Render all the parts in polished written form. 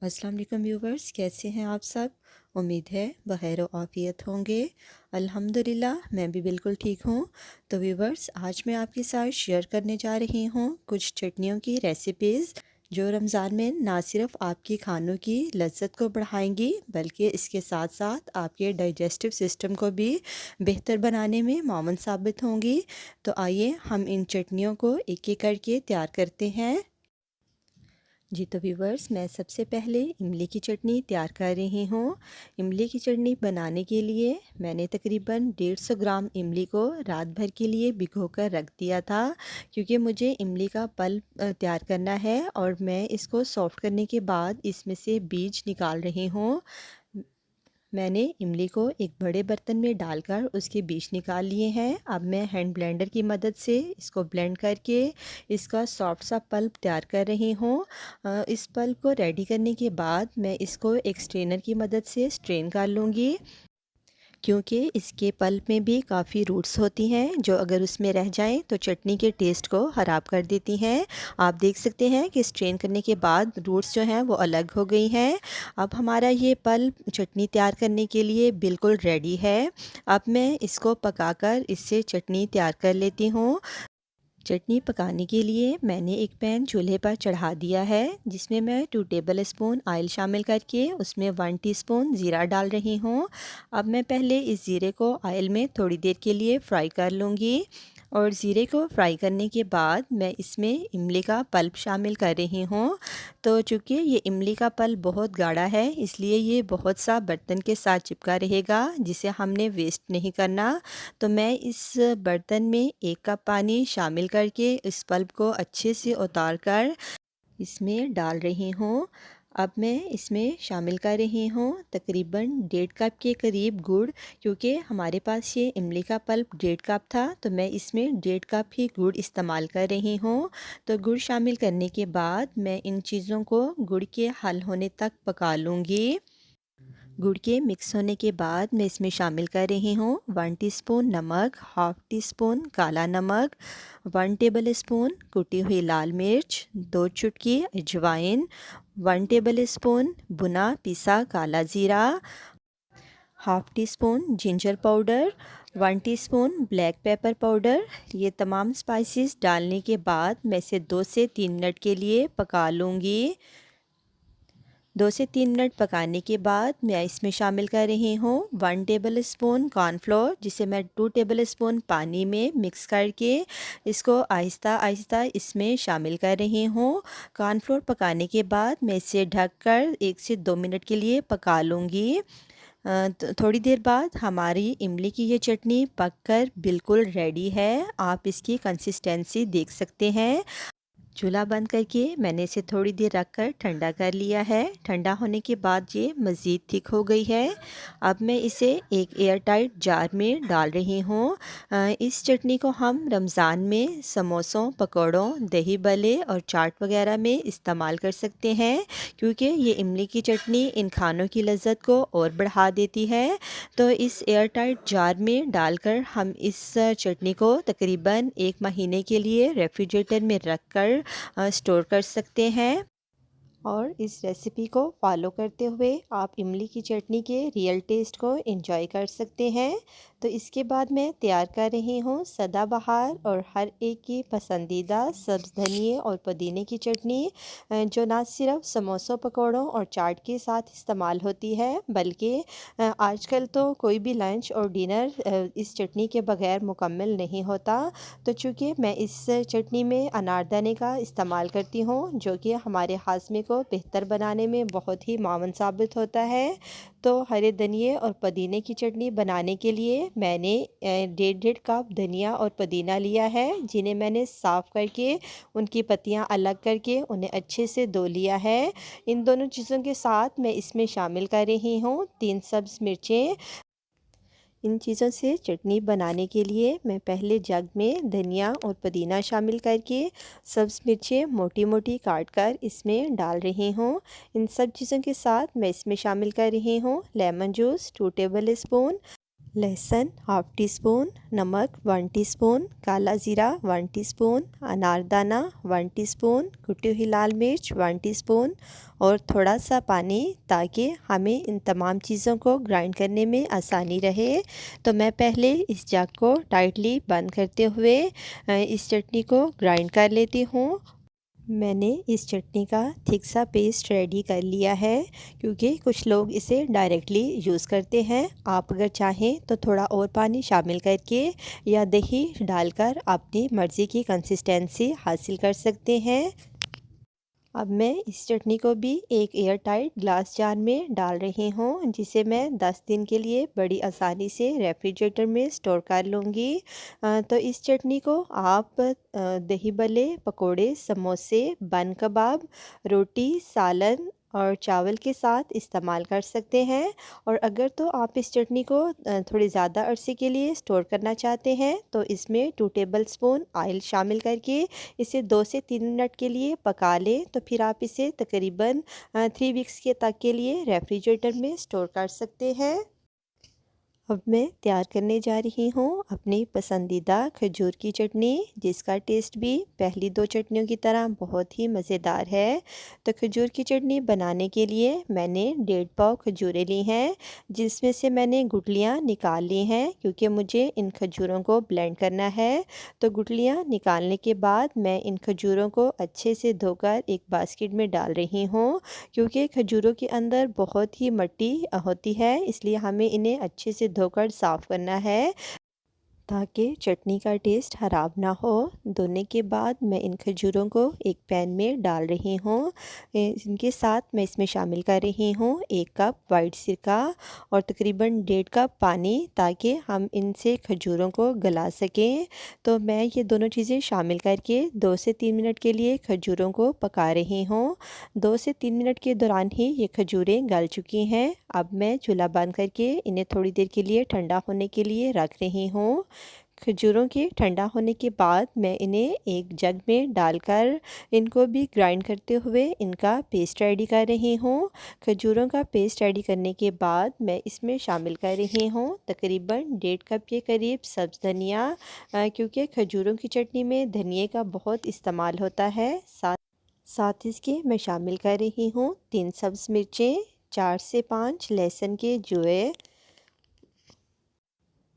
अस्सलाम वालेकुम व्यूवर्स, कैसे हैं आप सब। उम्मीद है बखैर व आफ़ियत होंगे। अल्हम्दुलिल्लाह मैं भी बिल्कुल ठीक हूँ। तो व्यूवर्स, आज मैं आपके साथ शेयर करने जा रही हूँ कुछ चटनियों की रेसिपीज़ जो रमज़ान में ना सिर्फ़ आपकी खानों की लज्जत को बढ़ाएंगी बल्कि इसके साथ साथ आपके डाइजेस्टिव सिस्टम को भी बेहतर बनाने में मामून साबित होंगी। तो आइए हम इन चटनियों को एक एक करके तैयार करते हैं। जी तो व्यूवर्स, मैं सबसे पहले इमली की चटनी तैयार कर रही हूँ। इमली की चटनी बनाने के लिए मैंने तकरीबन 150 ग्राम इमली को रात भर के लिए भिगोकर रख दिया था, क्योंकि मुझे इमली का पल्प तैयार करना है और मैं इसको सॉफ्ट करने के बाद इसमें से बीज निकाल रही हूँ। मैंने इमली को एक बड़े बर्तन में डालकर उसके बीज निकाल लिए हैं। अब मैं हैंड ब्लेंडर की मदद से इसको ब्लेंड करके इसका सॉफ्ट सा पल्प तैयार कर रही हूँ। इस पल्प को रेडी करने के बाद मैं इसको एक स्ट्रेनर की मदद से स्ट्रेन कर लूँगी, क्योंकि इसके पल्प में भी काफ़ी रूट्स होती हैं जो अगर उसमें रह जाएं तो चटनी के टेस्ट को ख़राब कर देती हैं। आप देख सकते हैं कि स्ट्रेन करने के बाद रूट्स जो हैं वो अलग हो गई हैं। अब हमारा ये पल्प चटनी तैयार करने के लिए बिल्कुल रेडी है। अब मैं इसको पकाकर इससे चटनी तैयार कर लेती हूँ। चटनी पकाने के लिए मैंने एक पैन चूल्हे पर चढ़ा दिया है, जिसमें मैं 2 टेबल स्पून ऑयल शामिल करके उसमें 1 टीस्पून ज़ीरा डाल रही हूँ। अब मैं पहले इस ज़ीरे को ऑयल में थोड़ी देर के लिए फ्राई कर लूँगी और ज़ीरे को फ्राई करने के बाद मैं इसमें इमली का पल्प शामिल कर रही हूँ। तो चूँकि ये इमली का पल्प बहुत गाढ़ा है, इसलिए ये बहुत सा बर्तन के साथ चिपका रहेगा जिसे हमने वेस्ट नहीं करना। तो मैं इस बर्तन में 1 कप पानी शामिल करके इस पल्प को अच्छे से उतार कर इसमें डाल रही हूँ। अब मैं इसमें शामिल कर रही हूँ तकरीबन 1.5 कप के करीब गुड़, क्योंकि हमारे पास ये इमली का पल्प 1.5 कप था तो मैं इसमें 1.5 कप ही गुड़ इस्तेमाल कर रही हूँ। तो गुड़ शामिल करने के बाद मैं इन चीज़ों को गुड़ के हल होने तक पका लूँगी। गुड़ के मिक्स होने के बाद मैं इसमें शामिल कर रही हूँ 1 टीस्पून नमक, हाफ़ टी स्पून काला नमक, 1 टेबल स्पून कुटी हुई लाल मिर्च, 2 चुटकी अजवाइन, 1 टेबल स्पून भुना पिसा काला ज़ीरा, half tea spoon ginger powder, 1 teaspoon black pepper powder. ये तमाम स्पाइसेस डालने के बाद मैं इसे 2 से 3 मिनट के लिए पका लूँगी। 2 से 3 मिनट पकाने के बाद मैं इसमें शामिल कर रही हूँ 1 टेबल स्पून कॉर्नफ्लोर, जिसे मैं 2 टेबल स्पून पानी में मिक्स करके इसको आहिस्ता आहिस्ता इसमें शामिल कर रही हूँ। कॉर्नफ्लोर पकाने के बाद मैं इसे ढककर 1 से 2 मिनट के लिए पका लूँगी। थोड़ी देर बाद हमारी इमली की ये चटनी पककर बिल्कुल रेडी है। आप इसकी कंसिस्टेंसी देख सकते हैं। चूल्हा बंद करके मैंने इसे थोड़ी देर रख कर ठंडा कर लिया है। ठंडा होने के बाद ये मज़ीद थिक हो गई है। अब मैं इसे एक एयर टाइट जार में डाल रही हूँ। इस चटनी को हम रमज़ान में समोसों, पकौड़ों, दही बल्ले और चाट वगैरह में इस्तेमाल कर सकते हैं, क्योंकि ये इमली की चटनी इन खानों की लज्जत को और बढ़ा देती है। तो इस एयर टाइट जार में डालकर हम इस चटनी को तकरीबन 1 महीने के लिए रेफ्रिजरेटर में रख कर स्टोर कर सकते हैं। और इस रेसिपी को फॉलो करते हुए आप इमली की चटनी के रियल टेस्ट को एंजॉय कर सकते हैं। तो इसके बाद मैं तैयार कर रही हूँ सदाबहार और हर एक की पसंदीदा सब्ज़ धनिए और पुदीने की चटनी, जो ना सिर्फ समोसों, पकौड़ों और चाट के साथ इस्तेमाल होती है बल्कि आजकल तो कोई भी लंच और डिनर इस चटनी के बगैर मुकम्मल नहीं होता। तो चूँकि मैं इस चटनी में अनारदाने का इस्तेमाल करती हूँ, जो कि हमारे हाज़मे को बेहतर बनाने में बहुत ही मावन साबित होता है। तो हरे धनिए और पुदीने की चटनी बनाने के लिए मैंने 1.5 कप धनिया और पुदीना लिया है, जिन्हें मैंने साफ़ करके उनकी पत्तियां अलग करके उन्हें अच्छे से धो लिया है। इन दोनों चीज़ों के साथ मैं इसमें शामिल कर रही हूँ 3 सब्ज़ मिर्चें। इन चीज़ों से चटनी बनाने के लिए मैं पहले जग में धनिया और पुदीना शामिल करके सब्ज़ मिर्चें मोटी मोटी काट कर इसमें डाल रही हूँ। इन सब चीज़ों के साथ मैं इसमें शामिल कर रही हूँ लेमन जूस 2 टेबल स्पून, लहसुन हाफ़ टी स्पून, नमक 1 टीस्पून, काला ज़ीरा 1 टीस्पून, अनारदाना 1 टीस्पून, कुटी हुई लाल मिर्च 1 टीस्पून और थोड़ा सा पानी, ताकि हमें इन तमाम चीज़ों को ग्राइंड करने में आसानी रहे। तो मैं पहले इस जग को टाइटली बंद करते हुए इस चटनी को ग्राइंड कर लेती हूँ। मैंने इस चटनी का थिक सा पेस्ट रेडी कर लिया है, क्योंकि कुछ लोग इसे डायरेक्टली यूज़ करते हैं। आप अगर चाहें तो थोड़ा और पानी शामिल करके या दही डालकर अपनी मर्ज़ी की कंसिस्टेंसी हासिल कर सकते हैं। अब मैं इस चटनी को भी एक एयर टाइट ग्लास जार में डाल रही हूँ, जिसे मैं 10 दिन के लिए बड़ी आसानी से रेफ्रिजरेटर में स्टोर कर लूँगी। तो इस चटनी को आप दही बल्ले, पकोड़े, समोसे, बन कबाब, रोटी, सालन और चावल के साथ इस्तेमाल कर सकते हैं। और अगर तो आप इस चटनी को थोड़ी ज़्यादा अरसे के लिए स्टोर करना चाहते हैं, तो इसमें 2 टेबलस्पून ऑयल शामिल करके इसे 2 से 3 मिनट के लिए पका लें। तो फिर आप इसे तकरीबन 3 वीक्स के तक के लिए रेफ्रिजरेटर में स्टोर कर सकते हैं। अब मैं तैयार करने जा रही हूँ अपनी पसंदीदा खजूर की चटनी, जिसका टेस्ट भी पहली 2 चटनियों की तरह बहुत ही मज़ेदार है। तो खजूर की चटनी बनाने के लिए मैंने 1.5 पाव खजूरें ली हैं, जिसमें से मैंने गुठलियाँ निकाल ली हैं, क्योंकि मुझे इन खजूरों को ब्लेंड करना है। तो गुठलियाँ निकालने के बाद मैं इन खजूरों को अच्छे से धोकर एक बास्केट में डाल रही हूँ, क्योंकि खजूरों के अंदर बहुत ही मिट्टी होती है, इसलिए हमें इन्हें अच्छे से धोकर साफ़ करना है, ताकि चटनी का टेस्ट ख़राब ना हो। धोने के बाद मैं इन खजूरों को एक पैन में डाल रही हूँ। इनके साथ मैं इसमें शामिल कर रही हूँ 1 कप वाइट सिरका और तकरीबन 1.5 कप पानी, ताकि हम इनसे खजूरों को गला सकें। तो मैं ये दोनों चीज़ें शामिल करके 2 से 3 मिनट के लिए खजूरों को पका रही हूँ। 2 से 3 मिनट के दौरान ही ये खजूरें गल चुकी हैं। अब मैं चूल्हा बंद करके इन्हें थोड़ी देर के लिए ठंडा होने के लिए रख रही हूँ। खजूरों के ठंडा होने के बाद मैं इन्हें एक जग में डालकर इनको भी ग्राइंड करते हुए इनका पेस्ट रेडी कर रही हूँ। खजूरों का पेस्ट रेडी करने के बाद मैं इसमें शामिल कर रही हूँ तकरीबन 1.5 कप के करीब सब्ज़ धनिया, क्योंकि खजूरों की चटनी में धनिए का बहुत इस्तेमाल होता है। साथ इसके मैं शामिल कर रही हूँ 3 सब्ज़ मिर्चें, 4 से 5 लहसुन के जुए,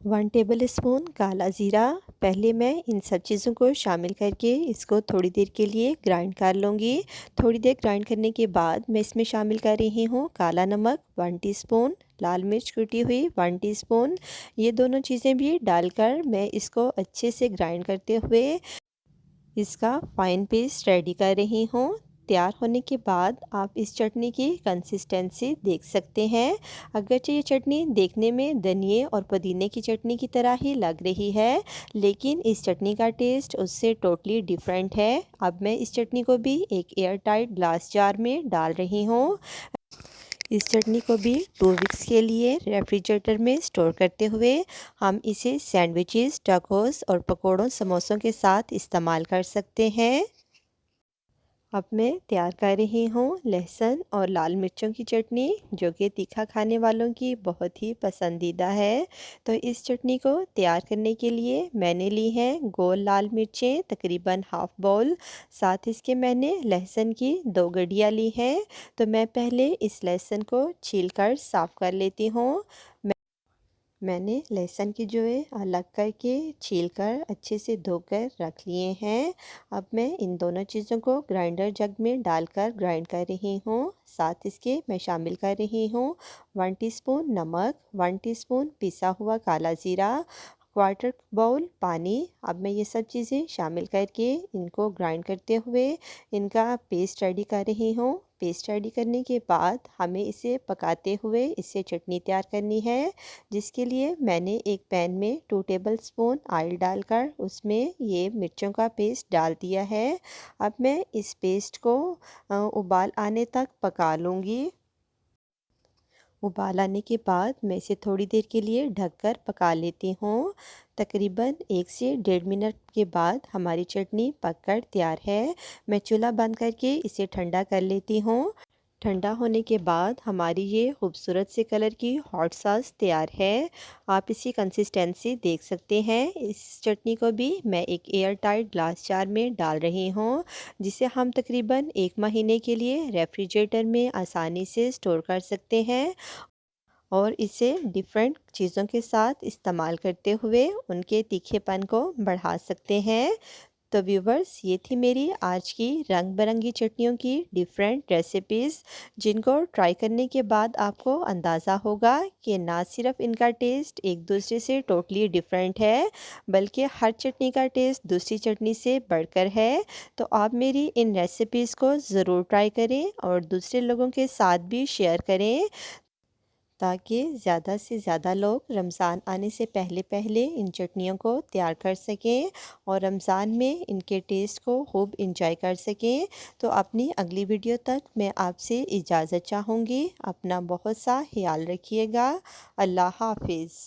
1 टेबलस्पून काला ज़ीरा। पहले मैं इन सब चीज़ों को शामिल करके इसको थोड़ी देर के लिए ग्राइंड कर लूँगी। थोड़ी देर ग्राइंड करने के बाद मैं इसमें शामिल कर रही हूँ काला नमक 1 टीस्पून, लाल मिर्च कुटी हुई 1 टीस्पून। ये दोनों चीज़ें भी डालकर मैं इसको अच्छे से ग्राइंड करते हुए इसका फ़ाइन पेस्ट रेडी कर रही हूँ। तैयार होने के बाद आप इस चटनी की कंसिस्टेंसी देख सकते हैं। अगरचे ये चटनी देखने में धनिए और पुदीने की चटनी की तरह ही लग रही है, लेकिन इस चटनी का टेस्ट उससे टोटली डिफरेंट है। अब मैं इस चटनी को भी एक एयर टाइट ग्लास जार में डाल रही हूँ। इस चटनी को भी 2 वीक्स के लिए रेफ्रिजरेटर में स्टोर करते हुए हम इसे सैंडविचेस, टैकोस और पकोड़ों, समोसों के साथ इस्तेमाल कर सकते हैं। अब मैं तैयार कर रही हूँ लहसुन और लाल मिर्चों की चटनी, जो कि तीखा खाने वालों की बहुत ही पसंदीदा है। तो इस चटनी को तैयार करने के लिए मैंने ली हैं गोल लाल मिर्चें तकरीबन हाफ़ बाउल। साथ इसके मैंने लहसुन की 2 गड्डियाँ ली हैं। तो मैं पहले इस लहसुन को छीलकर साफ़ कर लेती हूँ। मैंने लहसुन की जो है अलग करके छीलकर अच्छे से धोकर रख लिए हैं। अब मैं इन दोनों चीज़ों को ग्राइंडर जग में डालकर ग्राइंड कर रही हूँ। साथ इसके मैं शामिल कर रही हूँ 1 टीस्पून नमक, 1 टीस्पून पिसा हुआ काला ज़ीरा, क्वार्टर बाउल पानी। अब मैं ये सब चीज़ें शामिल करके इनको ग्राइंड करते हुए इनका पेस्ट रेडी कर रही हूँ। पेस्ट रेडी करने के बाद हमें इसे पकाते हुए इससे चटनी तैयार करनी है, जिसके लिए मैंने एक पैन में 2 टेबलस्पून ऑयल डालकर उसमें ये मिर्चों का पेस्ट डाल दिया है। अब मैं इस पेस्ट को उबाल आने तक पका लूँगी। उबाल आने के बाद मैं इसे थोड़ी देर के लिए ढककर पका लेती हूँ। तकरीबन 1 से 1.5 मिनट के बाद हमारी चटनी पककर तैयार है। मैं चूल्हा बंद करके इसे ठंडा कर लेती हूँ। ठंडा होने के बाद हमारी ये खूबसूरत से कलर की हॉट सॉस तैयार है। आप इसकी कंसिस्टेंसी देख सकते हैं। इस चटनी को भी मैं एक एयर टाइट ग्लास जार में डाल रही हूँ, जिसे हम तकरीबन 1 महीने के लिए रेफ्रिजरेटर में आसानी से स्टोर कर सकते हैं और इसे डिफरेंट चीज़ों के साथ इस्तेमाल करते हुए उनके तीखेपन को बढ़ा सकते हैं। तो व्यूवर्स, ये थी मेरी आज की रंग बिरंगी चटनियों की डिफरेंट रेसिपीज़, जिनको ट्राई करने के बाद आपको अंदाज़ा होगा कि ना सिर्फ इनका टेस्ट एक दूसरे से टोटली डिफरेंट है, बल्कि हर चटनी का टेस्ट दूसरी चटनी से बढ़कर है। तो आप मेरी इन रेसिपीज़ को ज़रूर ट्राई करें और दूसरे लोगों के साथ भी शेयर करें, ताकि ज़्यादा से ज़्यादा लोग रमज़ान आने से पहले पहले इन चटनियों को तैयार कर सकें और रमज़ान में इनके टेस्ट को खूब इंजॉय कर सकें। तो अपनी अगली वीडियो तक मैं आपसे इजाज़त चाहूँगी। अपना बहुत सा ख्याल रखिएगा। अल्लाह हाफिज़।